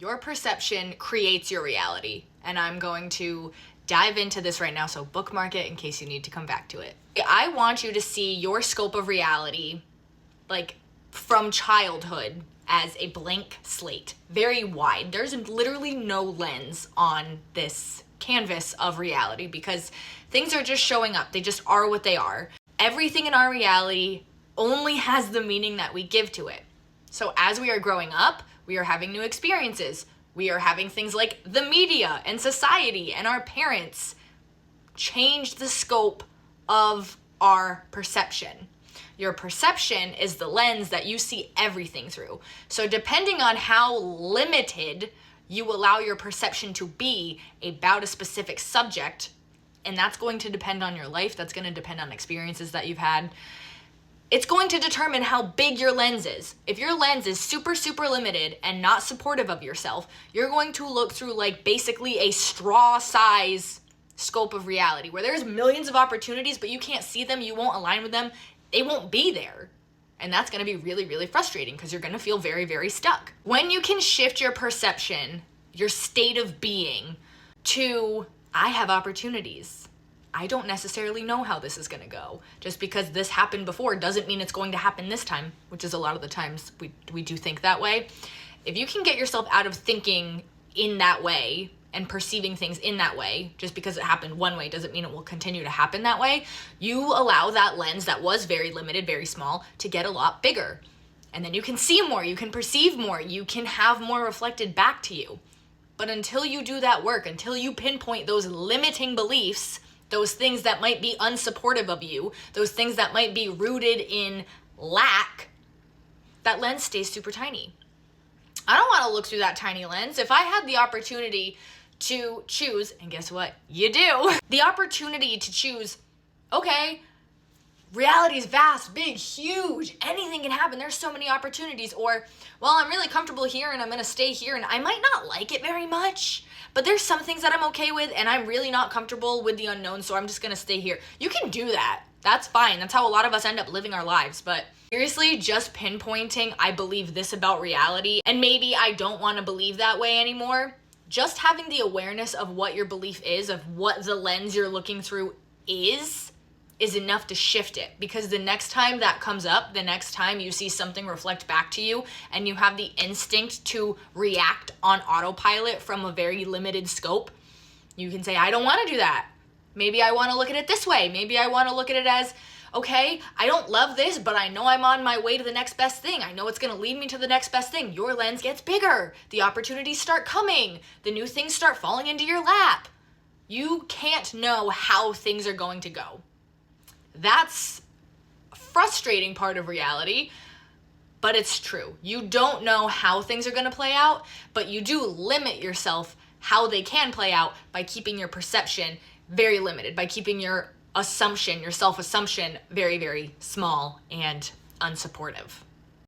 Your perception creates your reality, and I'm going to dive into this right now, so bookmark it in case you need to come back to it. I want you to see your scope of reality, like from childhood, as a blank slate, very wide. There's literally no lens on this canvas of reality because things are just showing up. They just are what they are. Everything in our reality only has the meaning that we give to it. So as we are growing up, we are having new experiences. We are having things like the media and society and our parents change the scope of our perception. Your perception is the lens that you see everything through. So depending on how limited you allow your perception to be about a specific subject, and that's going to depend on your life, that's going to depend on experiences that you've had, it's going to determine how big your lens is. If your lens is super, super limited and not supportive of yourself, you're going to look through like basically a straw size scope of reality where there's millions of opportunities, but you can't see them, you won't align with them, they won't be there. And that's going to be really, really frustrating because you're going to feel very, very stuck. When you can shift your perception, your state of being to, I have opportunities. I don't necessarily know how this is going to go. Just because this happened before doesn't mean it's going to happen this time, which is a lot of the times we do think that way. If you can get yourself out of thinking in that way and perceiving things in that way, just because it happened one way doesn't mean it will continue to happen that way, you allow that lens that was very limited, very small, to get a lot bigger. And then you can see more, you can perceive more, you can have more reflected back to you. But until you do that work, until you pinpoint those limiting beliefs, those things that might be unsupportive of you, those things that might be rooted in lack, that lens stays super tiny. I don't want to look through that tiny lens. If I had the opportunity to choose, and guess what? You do. The opportunity to choose, okay, reality is vast, big, huge, anything can happen. There's so many opportunities. Or, well, I'm really comfortable here and I'm going to stay here and I might not like it very much, but there's some things that I'm okay with and I'm really not comfortable with the unknown, so I'm just going to stay here. You can do that. That's fine. That's how a lot of us end up living our lives. But seriously, just pinpointing, I believe this about reality, and maybe I don't want to believe that way anymore. Just having the awareness of what your belief is, of what the lens you're looking through is enough to shift it. Because the next time that comes up, the next time you see something reflect back to you and you have the instinct to react on autopilot from a very limited scope, you can say, I don't want to do that. Maybe I want to look at it this way. Maybe I want to look at it as, okay, I don't love this, but I know I'm on my way to the next best thing. I know it's going to lead me to the next best thing. Your lens gets bigger. The opportunities start coming. The new things start falling into your lap. You can't know how things are going to go. That's a frustrating part of reality, but it's true. You don't know how things are going to play out, but you do limit yourself how they can play out by keeping your perception very limited, by keeping your assumption, your self-assumption very, very small and unsupportive.